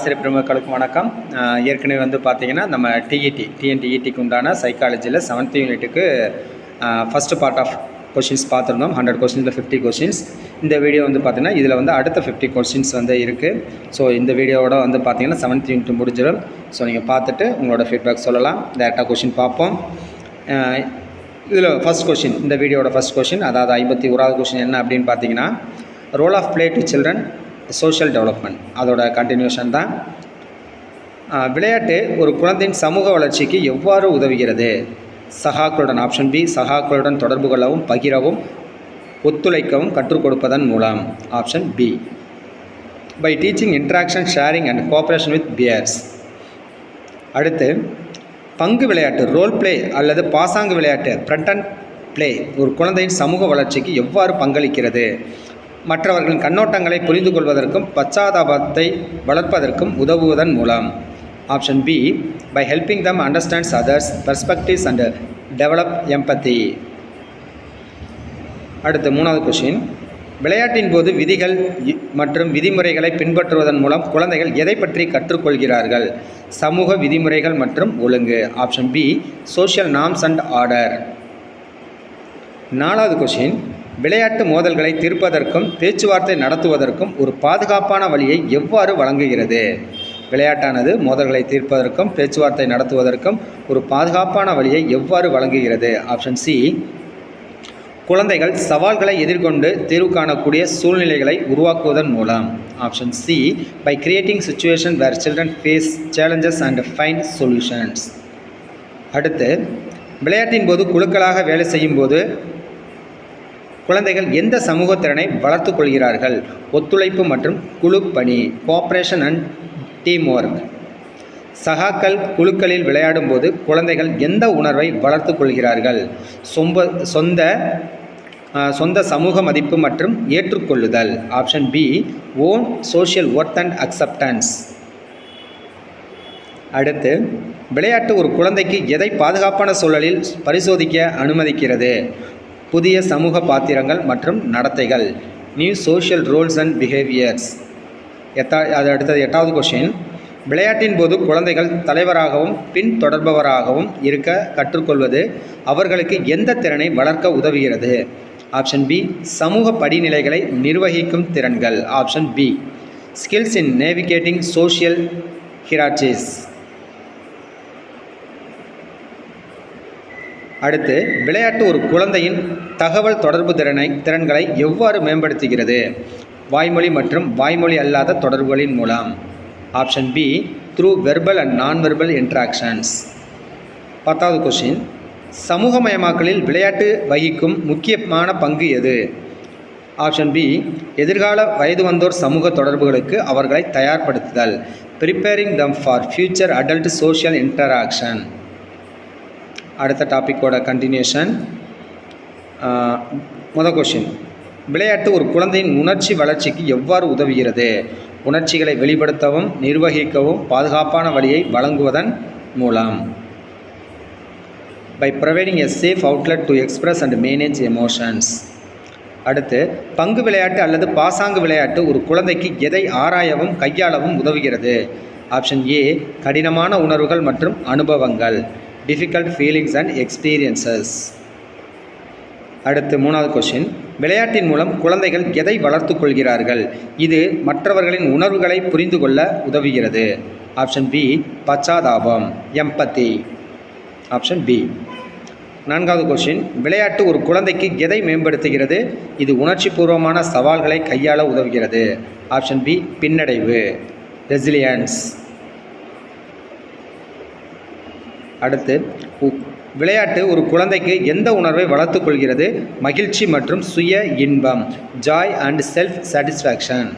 ஆசிரியர் பெருமக்களுக்கு வணக்கம். ஏற்கனவே வந்து பார்த்தீங்கன்னா நம்ம டிஎன்டிஇடிக்கு உண்டான சைக்காலஜியில் 7th யூனிட்டுக்கு ஃபஸ்ட்டு பார்ட் ஆஃப் கொஷின்ஸ் பார்த்துருந்தோம். 100 கொஷின்ஸில் 50 கொஷின்ஸ். இந்த வீடியோ வந்து பார்த்தீங்கன்னா இதில் வந்து அடுத்த 50 கொஷின்ஸ் வந்து இருக்குது. ஸோ இந்த வீடியோவோட வந்து பார்த்தீங்கன்னா 7th யூனிட் முடிஞ்சிடும். ஸோ நீங்கள் பார்த்துட்டு உங்களோட ஃபீட்பேக் சொல்லலாம். டேரெக்டாக கொஷின் பார்ப்போம். இதில் ஃபஸ்ட் கொஷின், இந்த வீடியோட ஃபஸ்ட் கொஷின், அதாவது 51வது கொஷின் என்ன அப்படின்னு பார்த்தீங்கன்னா, role of play to children social development, அதோட கண்டினியூஷன் தான். விளையாட்டு ஒரு குழந்தையின் சமூக வளர்ச்சிக்கு எவ்வாறு உதவுகிறது? சகாக்களுடன், ஆப்ஷன் பி, சகாக்களுடன் தொடர்பு கொள்ளவும், பகிரவும், ஒத்துழைக்கவும் கற்றுக் கொடுப்பதன் மூலம், option B. By teaching interaction, sharing and cooperation with peers. அடுத்து, பங்கு விளையாட்டு ரோல் பிளே அல்லது பாசாங்கு விளையாட்டு பிரண்டன் பிளே ஒரு குழந்தையின் சமூக வளர்ச்சிக்கு எவ்வாறு பங்களிக்கிறது? மற்றவர்களின் கண்ணோட்டங்களை புரிந்து கொள்வதற்கும் பச்சாதாபத்தை வளர்ப்பதற்கும் உதவுவதன் மூலம், option B. By helping them understands others perspectives and develop empathy. அடுத்து 3வது கொஷின், விளையாட்டின் போது விதிகள் மற்றும் விதிமுறைகளை பின்பற்றுவதன் மூலம் குழந்தைகள் எதை பற்றி கற்றுக்கொள்கிறார்கள்? சமூக விதிமுறைகள் மற்றும் ஒழுங்கு, option B. Social norms and order. 4வது கொஷின், விளையாட்டு மோதல்களை தீர்ப்பதற்கும் பேச்சுவார்த்தை நடத்துவதற்கும் ஒரு பாதுகாப்பான வழியை எவ்வாறு வழங்குகிறது? விளையாட்டானது மோதல்களை தீர்ப்பதற்கும் பேச்சுவார்த்தை நடத்துவதற்கும் ஒரு பாதுகாப்பான வழியை எவ்வாறு வழங்குகிறது? Option C. குழந்தைகள் சவால்களை எதிர்கொண்டு தீர்வு காணக்கூடிய சூழ்நிலைகளை உருவாக்குவதன் மூலம், option C. By creating situation where children face challenges and find solutions. அடுத்து, விளையாட்டின் போது குழுக்களாக வேலை செய்யும் போது குழந்தைகள் எந்த சமூக திறனை வளர்த்து கொள்கிறார்கள்? ஒத்துழைப்பு மற்றும் குழு பணி, கோஆப்ரேஷன் அண்ட் டீம் ஒர்க். சகாக்கள் குழுக்களில் விளையாடும் போது குழந்தைகள் எந்த உணர்வை வளர்த்து கொள்கிறார்கள்? சொந்த சமூக மதிப்பு மற்றும் ஏற்றுக்கொள்ளுதல், option B. Own social worth and acceptance. அடுத்து, விளையாட்டு ஒரு குழந்தைக்கு எதை பாதுகாப்பான சூழலில் பரிசோதிக்க அனுமதிக்கிறது? புதிய சமூக பாத்திரங்கள் மற்றும் நடத்தைகள், new social roles and behaviours. அடுத்தது 8வது கொஷின், விளையாட்டின் போது குழந்தைகள் தலைவராகவும் பின்தொடர்பவராகவும் இருக்க கற்றுக்கொள்வது அவர்களுக்கு எந்த திறனை வளர்க்க உதவுகிறது? Option B. சமூக படிநிலைகளை நிர்வகிக்கும் திறன்கள், option B. Skills in navigating social hierarchies. அடுத்து, விளையாட்டு ஒரு குழந்தையின் தகவல் தொடர்பு திறன்களை எவ்வாறு மேம்படுத்துகிறது? வாய்மொழி மற்றும் வாய்மொழி அல்லாத தொடர்புகளின் மூலம், option B. Through verbal and non verbal interactions. 10வது கொஷின், சமூகமயமாக்கலில் விளையாட்டு வகிக்கும் முக்கியமான பங்கு எது? Option B. எதிர்கால வயது வந்தோர் சமூக தொடர்புகளுக்கு அவர்களை தயார்படுத்துதல், preparing them for future adult social interaction. அடுத்த டாப்பிக்கோட கண்டினியூஷன். முதல் கொஷின், விளையாட்டு ஒரு குழந்தையின் உணர்ச்சி வளர்ச்சிக்கு எவ்வாறு உதவுகிறது? உணர்ச்சிகளை வெளிப்படுத்தவும் நிர்வகிக்கவும் பாதுகாப்பான வழியை வழங்குவதன் மூலம், by providing a safe outlet to express and manage emotions. அடுத்து, பங்கு விளையாட்டு அல்லது பாசாங்கு விளையாட்டு ஒரு குழந்தைக்கு எதை ஆராயவும் கையாளவும் உதவுகிறது? Option A. கடினமான உணர்வுகள் மற்றும் அனுபவங்கள், டிஃபிகல்ட் ஃபீலிங்ஸ் அண்ட் எக்ஸ்பீரியன்சஸ். அடுத்து 3வது கொஷின், விளையாட்டின் மூலம் குழந்தைகள் எதை வளர்த்து கொள்கிறார்கள்? இது மற்றவர்களின் உணர்வுகளை புரிந்து கொள்ள உதவுகிறது. Option B. பச்சாதாபம், எம்பத்தி, ஆப்ஷன் பி. 4வது கொஷின், விளையாட்டு ஒரு குழந்தைக்கு எதை மேம்படுத்துகிறது? இது உணர்ச்சி பூர்வமான சவால்களை கையாள உதவுகிறது. Option B. பின்னடைவு, ரெசிலியன்ஸ். அடுத்து, விளையாட்டு ஒரு குழந்தைக்கு எந்த உணர்வை வளர்த்து கொள்கிறது? மகிழ்ச்சி மற்றும் சுய இன்பம், ஜாய் அண்ட் செல்ஃப் சாட்டிஸ்ஃபேக்ஷன்.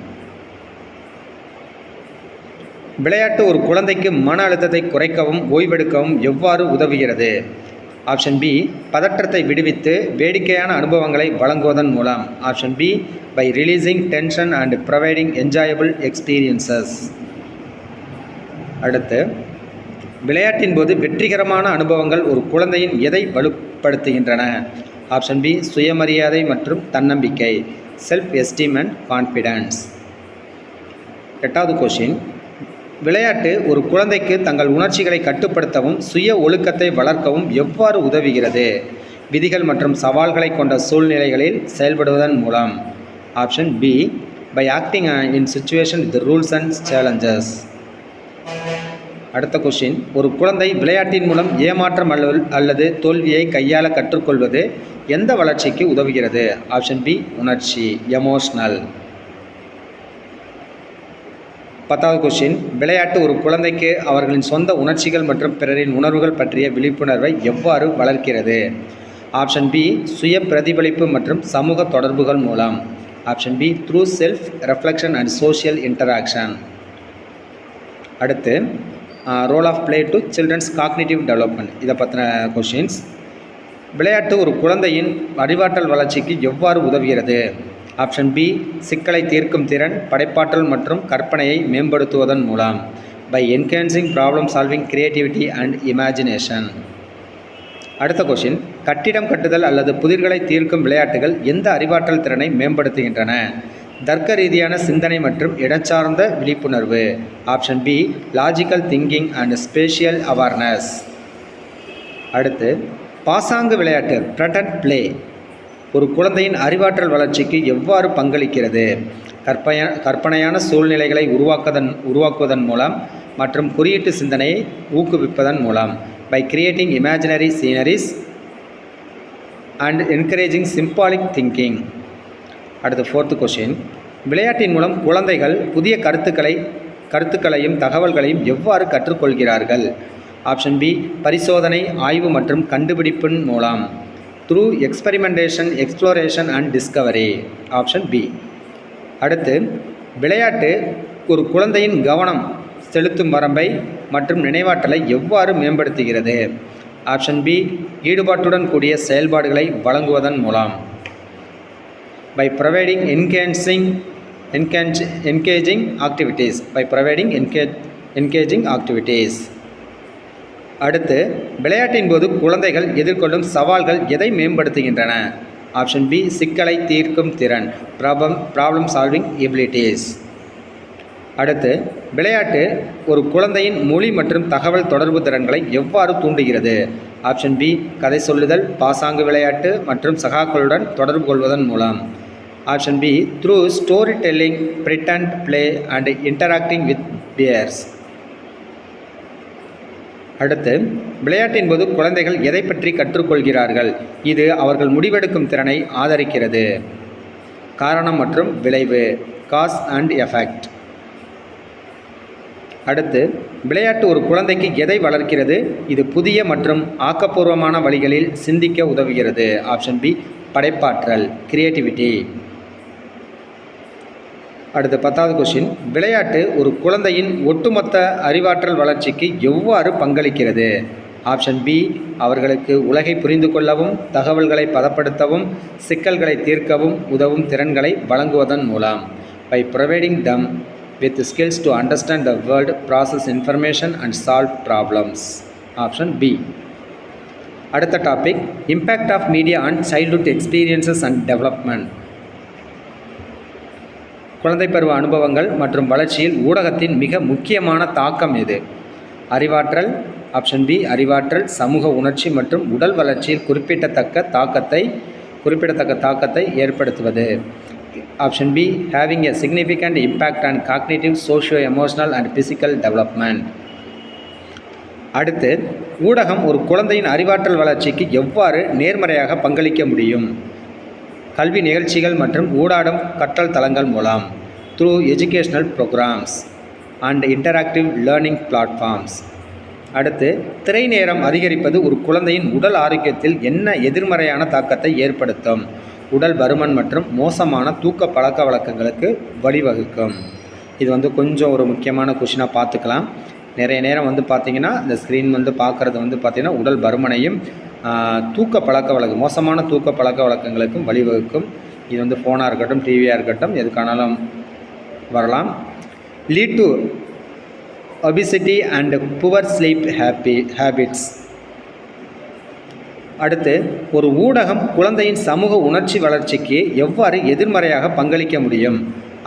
விளையாட்டு ஒரு குழந்தைக்கு மன அழுத்தத்தை குறைக்கவும் ஓய்வெடுக்கவும் எவ்வாறு உதவுகிறது? Option B. பதற்றத்தை விடுவித்து வேடிக்கையான அனுபவங்களை வழங்குவதன் மூலம், option B. By releasing tension and providing enjoyable experiences. அடுத்து, விளையாட்டின் போது வெற்றிகரமான அனுபவங்கள் ஒரு குழந்தையின் எதை வலுப்படுத்துகின்றன? Option B. சுயமரியாதை மற்றும் தன்னம்பிக்கை, செல்ஃப் எஸ்டீம் அண்ட் கான்ஃபிடன்ஸ். 8வது கொஷின், விளையாட்டு ஒரு குழந்தைக்கு தங்கள் உணர்ச்சிகளை கட்டுப்படுத்தவும் சுய ஒழுக்கத்தை வளர்க்கவும் எவ்வாறு உதவுகிறது? விதிகள் மற்றும் சவால்களை கொண்ட சூழ்நிலைகளில் செயல்படுவதன் மூலம். Option B, by acting in situation with rules and challenges. அடுத்த கொஸ்டின், ஒரு குழந்தை விளையாட்டின் மூலம் ஏமாற்றம் அல்லது தோல்வியை கையாள கற்றுக்கொள்வது எந்த வளர்ச்சிக்கு உதவுகிறது? ஆப்ஷன் பி, உணர்ச்சி, எமோஷ்னல். 10வது கொஸ்டின், விளையாட்டு ஒரு குழந்தைக்கு அவர்களின் சொந்த உணர்ச்சிகள் மற்றும் பிறரின் உணர்வுகள் பற்றிய விழிப்புணர்வை எவ்வாறு வளர்க்கிறது? ஆப்ஷன் பி, சுய பிரதிபலிப்பு மற்றும் சமூக தொடர்புகள் மூலம். Option B, through self reflection and social interaction. அடுத்து, role of play to children's cognitive development. இதை பற்றின கொஸ்டின்ஸ். விளையாட்டு ஒரு குழந்தையின் அறிவாற்றல் வளர்ச்சிக்கு எவ்வாறு உதவுகிறது? ஆப்ஷன் பி, சிக்கலை தீர்க்கும் திறன், படைப்பாற்றல் மற்றும் கற்பனையை மேம்படுத்துவதன் மூலம். By enhancing problem solving, creativity and imagination. அடுத்த கொஸ்டின், கட்டிடம் கட்டுதல் அல்லது புதிர்களை தீர்க்கும் விளையாட்டுகள் எந்த அறிவாற்றல் திறனை மேம்படுத்துகின்றன? தர்க்க ரீதியான சிந்தனை மற்றும் இடச்சார்ந்த விழிப்புணர்வு. Option B, logical thinking and spatial awareness. அடுத்து, பாசாங்கு விளையாட்டு ப்ரெட்டன்ட் பிளே ஒரு குழந்தையின் அறிவாற்றல் வளர்ச்சிக்கு எவ்வாறு பங்களிக்கிறது? கற்பனையான சூழ்நிலைகளை உருவாக்குவதன் மூலம் மற்றும் குறியீட்டு சிந்தனையை ஊக்குவிப்பதன் மூலம். By creating imaginary sceneries and encouraging symbolic thinking. அடுத்து 4th கொஸ்டின், விளையாட்டின் மூலம் குழந்தைகள் புதிய கருத்துக்களையும் தகவல்களையும் எவ்வாறு கற்றுக்கொள்கிறார்கள்? ஆப்ஷன் பி, பரிசோதனை, ஆய்வு மற்றும் கண்டுபிடிப்பின் மூலம். Through experimentation, exploration and discovery. Option B. அடுத்து, விளையாட்டு ஒரு குழந்தையின் கவனம் செலுத்தும் வரம்பை மற்றும் நினைவாற்றலை எவ்வாறு மேம்படுத்துகிறது? ஆப்ஷன் பி, ஈடுபாட்டுடன் கூடிய செயல்பாடுகளை வழங்குவதன் மூலம். By providing engaging activities. அடுத்து, விளையாட்டின் போது குழந்தைகள் எதிர்கொள்ளும் சவால்கள் எதை மேம்படுத்துகின்றன? ஆப்ஷன் பி, சிக்கலை தீர்க்கும் திறன், ப்ராப்ளம் சால்விங் எபிலிட்டிஸ். அடுத்து, விளையாட்டு ஒரு குழந்தையின் மொழி மற்றும் தகவல் தொடர்பு திறன்களை எவ்வாறு தூண்டுகிறது? ஆப்ஷன் பி, கதை சொல்லுதல், பாசாங்கு விளையாட்டு மற்றும் சகாக்களுடன் தொடர்பு கொள்வதன் மூலம். Option B, through story telling, pretend play and interacting with peers. அடுத்து, விளையாட்டின் போது குழந்தைகள் எதை பற்றி கற்றுக்கொள்கிறார்கள்? இது அவர்கள் முடிவெடுக்கும் திறனை ஆதரிக்கிறது. காரணம் மற்றும் விளைவு, காஸ் அண்ட் எஃபெக்ட். அடுத்து, விளையாட்டு ஒரு குழந்தைக்கு எதை வளர்க்கிறது? இது புதிய மற்றும் ஆக்கப்பூர்வமான வழிகளில் சிந்திக்க உதவுகிறது. ஆப்ஷன் பி, படைப்பாற்றல், கிரியேட்டிவிட்டி. அடுத்து 10வது கொஸ்டின், விளையாட்டு ஒரு குழந்தையின் ஒட்டுமொத்த அறிவாற்றல் வளர்ச்சிக்கு எவ்வாறு பங்களிக்கிறது? ஆப்ஷன் பி, அவர்களுக்கு உலகை புரிந்து கொள்ளவும், தகவல்களை பதப்படுத்தவும், சிக்கல்களை தீர்க்கவும் உதவும் திறன்களை வழங்குவதன் மூலம். By providing them with skills to understand the world, process information and solve problems. Option B. அடுத்த topic, impact of media and childhood experiences and development. குழந்தை பருவ அனுபவங்கள் மற்றும் வளர்ச்சியில் ஊடகத்தின் மிக முக்கியமான தாக்கம் எது? அறிவாற்றல். ஆப்ஷன் பி, அறிவாற்றல், சமூக உணர்ச்சி மற்றும் உடல் வளர்ச்சியில் குறிப்பிடத்தக்க தாக்கத்தை ஏற்படுத்துவது. Option B, having a significant impact on cognitive, socio emotional and physical development. அடுத்து, ஊடகம் ஒரு குழந்தையின் அறிவாற்றல் வளர்ச்சிக்கு எவ்வாறு நேர்மறையாக பங்களிக்க முடியும்? கல்வி நிகழ்ச்சிகள் மற்றும் ஊடாடும் கற்றல் தளங்கள் மூலம். Through educational programs and interactive learning platforms. அடுத்து, திரை நேரம் அதிகரிப்பது ஒரு குழந்தையின் உடல் ஆரோக்கியத்தில் என்ன எதிர்மறையான தாக்கத்தை ஏற்படுத்தும்? உடல் பருமன் மற்றும் மோசமான தூக்க பழக்க வழக்கங்களுக்கு வழிவகுக்கும். இது கொஞ்சம் ஒரு முக்கியமான கொஷினாக பார்த்துக்கலாம். நிறைய நேரம் பார்த்திங்கன்னா இந்த ஸ்க்ரீன் பார்க்குறது பார்த்திங்கன்னா உடல் பருமனையும் மோசமான தூக்க பழக்க வழக்கங்களுக்கும் வழிவகுக்கும். இது ஃபோனாக இருக்கட்டும், டிவியாக இருக்கட்டும், எதுக்கானாலும் வரலாம். Lead to obesity and poor sleep habits. அடுத்து, ஒரு ஊடகம் குழந்தையின் சமூக உணர்ச்சி வளர்ச்சிக்கு எவ்வாறு எதிர்மறையாக பங்களிக்க முடியும்?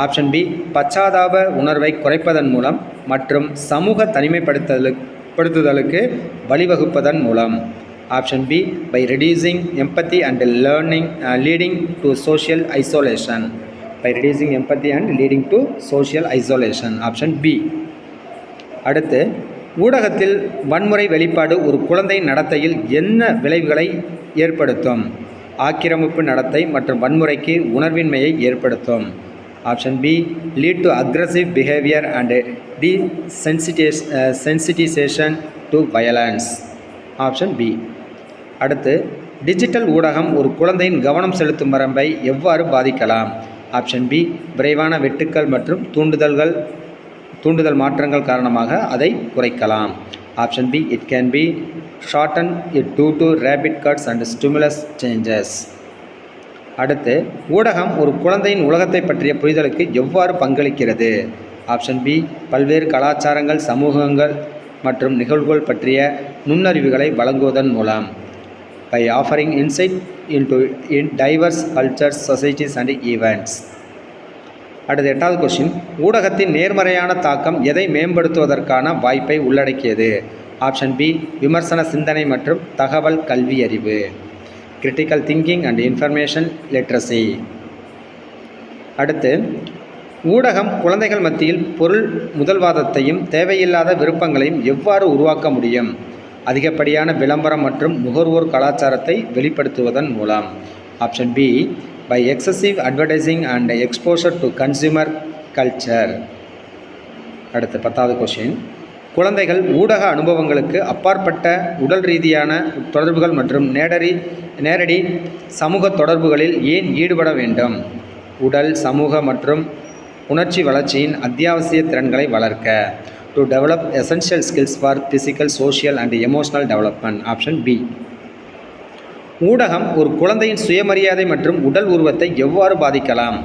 ஆப்ஷன் பி பச்சாதாப உணர்வை குறைப்பதன் மூலம் மற்றும் சமூக தனிமைப்படுத்துதலுக்கு வழிவகுப்பதன் மூலம். Option B by reducing empathy and leading to social isolation. By reducing empathy and leading to social isolation. Option B. அடுத்து, ஊடகத்தில் வன்முறை வெளிப்பாடு ஒரு குழந்தையின் நடத்தையில் என்ன விளைவுகளை ஏற்படுத்தும்? ஆக்கிரமிப்பு நடத்தை மற்றும் வன்முறைக்கு உணர்வின்மையை ஏற்படுத்தும். Option B lead to aggressive behaviour and sensitisation to violence. Option B. அடுத்து, டிஜிட்டல் ஊடகம் ஒரு குழந்தையின் கவனம் செலுத்தும் வரம்பை எவ்வாறு பாதிக்கலாம்? ஆப்ஷன் பி விரைவான வெட்டுக்கள் மற்றும் தூண்டுதல் மாற்றங்கள் காரணமாக அதை குறைக்கலாம். Option be it can B shorten it due to rapid cuts and stimulus changes. அடுத்து, ஊடகம் ஒரு குழந்தையின் உலகத்தை பற்றிய புரிதலுக்கு எவ்வாறு பங்களிக்கிறது? ஆப்ஷன் பி பல்வேறு கலாச்சாரங்கள், சமூகங்கள் மற்றும் நிகழ்வுகள் பற்றிய நுண்ணறிவுகளை வழங்குவதன் மூலம். By offering insight in diverse cultures, societies and events. அடுத்து 8வது கொஸ்டின், ஊடகத்தின் நேர்மறையான தாக்கம் எதை மேம்படுத்துவதற்கான வாய்ப்பை உள்ளடக்கியது? ஆப்ஷன் பி விமர்சன சிந்தனை மற்றும் தகவல் கல்வி அறிவு. Critical thinking and information literacy. அடுத்து, ஊடகம் குழந்தைகள் மத்தியில் பொருள் முதல்வாதத்தையும் தேவையில்லாத விருப்பங்களையும் எவ்வாறு உருவாக்க முடியும்? அதிகப்படியான விளம்பரம் மற்றும் நுகர்வோர் கலாச்சாரத்தை வெளிப்படுத்துவதன் மூலம். Option B by excessive advertising and exposure to consumer culture. அடுத்து 10வது கொஸ்டின், குழந்தைகள் ஊடக அனுபவங்களுக்கு அப்பாற்பட்ட உடல் ரீதியான தொடர்புகள் மற்றும் நேரடி சமூக தொடர்புகளில் ஏன் ஈடுபட வேண்டும்? உடல், சமூக மற்றும் உணர்ச்சி வளர்ச்சியின் அத்தியாவசிய திறன்களை வளர்க்க. To develop essential skills for physical, social and emotional development. Option B. ஊடகம் ஒரு குழந்தையின் சுயமரியாதை மற்றும் உடல் உருவத்தை எவ்வாறு பாதிக்கலாம்?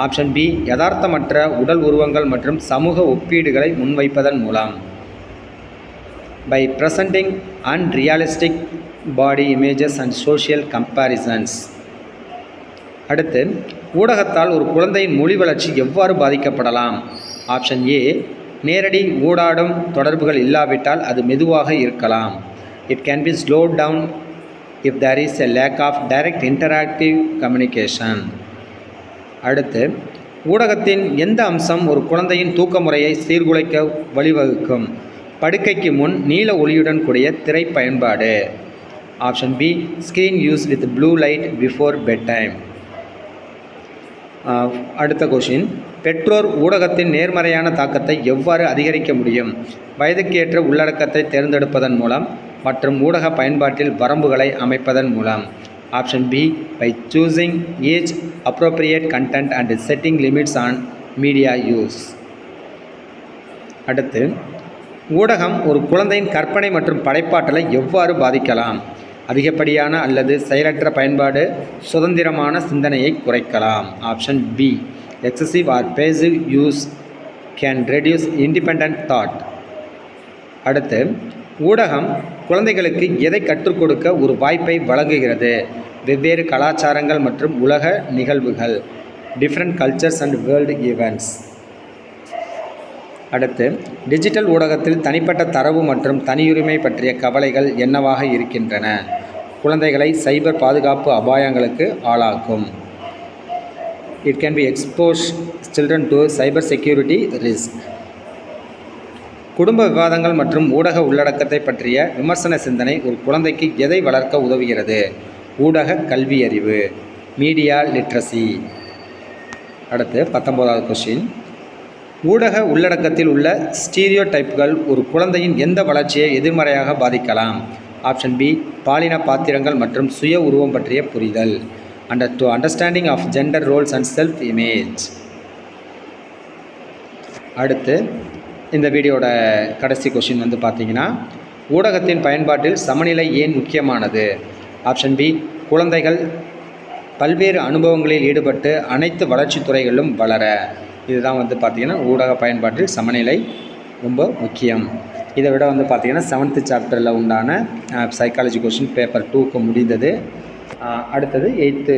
ஆப்ஷன் பி யதார்த்தமற்ற உடல் உருவங்கள் மற்றும் சமூக ஒப்பீடுகளை முன்வைப்பதன் மூலம். By presenting unrealistic body images and social comparisons. அடுத்து, ஊடகத்தால் ஒரு குழந்தையின் மொழி வளர்ச்சி எவ்வாறு பாதிக்கப்படலாம்? ஆப்ஷன் ஏ நேரடி ஊடாடும் தொடர்புகள் இல்லாவிட்டால் அது மெதுவாக இருக்கலாம். It can be slowed down if there is a lack of direct interactive communication. அடுத்து, ஊடகத்தின் எந்த அம்சம் ஒரு குழந்தையின் தூக்க முறையை சீர்குலைக்க வழிவகுக்கும்? படுக்கைக்கு முன் நீல ஒளியுடன் கூடிய திரை பயன்பாடு. Option B screen use with blue light before bed time. அடுத்த கொஷின், பெற்றோர் ஊடகத்தின் நேர்மறையான தாக்கத்தை எவ்வாறு அதிகரிக்க முடியும்? வயதுக்கேற்ற உள்ளடக்கத்தை தேர்ந்தெடுப்பதன் மூலம் மற்றும் ஊடக பயன்பாட்டில் வரம்புகளை அமைப்பதன் மூலம். Option B by choosing age appropriate content and setting limits on media use. அடுத்து, ஊடகம் ஒரு குழந்தையின் கற்பனை மற்றும் படைப்பாற்றலை எவ்வாறு பாதிக்கலாம்? அதிகப்படியான அல்லது செயலற்ற பயன்பாடு சுதந்திரமான சிந்தனையை குறைக்கலாம். Option B excessive or passive use can reduce independent thought. அடுத்து, ஊடகம் குழந்தைகளுக்கு எதை கற்றுக் கொடுக்க ஒரு வாய்ப்பை வழங்குகிறது? வெவ்வேறு கலாச்சாரங்கள் மற்றும் உலக நிகழ்வுகள். Different cultures and world events. அடுத்து, டிஜிட்டல் ஊடகத்தில் தனிப்பட்ட தரவு மற்றும் தனியுரிமை பற்றிய கவலைகள் என்னவாக இருக்கின்றன? குழந்தைகளை சைபர் பாதுகாப்பு அபாயங்களுக்கு ஆளாக்கும். It can be expose children to cyber security risk. குடும்ப விவாதங்கள் மற்றும் ஊடக உள்ளடக்கத்தை பற்றிய விமர்சன சிந்தனை ஒரு குழந்தைக்கு எதை வளர்க்க உதவுகிறது? ஊடக கல்வி அறிவு, மீடியா லிட்ரஸி. அடுத்து 19வது கொஸ்டின், ஊடக உள்ளடக்கத்தில் உள்ள ஸ்டீரியோ டைப்கள் ஒரு குழந்தையின் எந்த வளர்ச்சியை எதிர்மறையாக பாதிக்கலாம்? ஆப்ஷன் பி பாலின பாத்திரங்கள் மற்றும் சுய உருவம் பற்றிய புரிதல். To understanding of gender roles and self image. அடுத்து, இந்த வீடியோட கடைசி கொஷின் வந்து பார்த்தீங்கன்னா, ஊடகத்தின் பயன்பாட்டில் சமநிலை ஏன் முக்கியமானது? ஆப்ஷன் பி குழந்தைகள் பல்வேறு அனுபவங்களில் ஈடுபட்டு அனைத்து வளர்ச்சி துறைகளிலும் வளர. இதுதான் வந்து பார்த்திங்கன்னா ஊடக பயன்பாட்டில் சமநிலை ரொம்ப முக்கியம். இதை விட வந்து பார்த்திங்கன்னா 7th சாப்டரில் உண்டான சைக்காலஜி கொஷின் பேப்பர் 2க்கு முடிந்தது. அடுத்தது 8th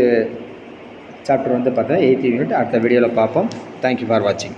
சாப்டர் வந்து பார்த்தீங்கன்னா 8th யூனிட் அடுத்த வீடியோவில் பார்ப்போம். தேங்க்யூ ஃபார் வாட்சிங்.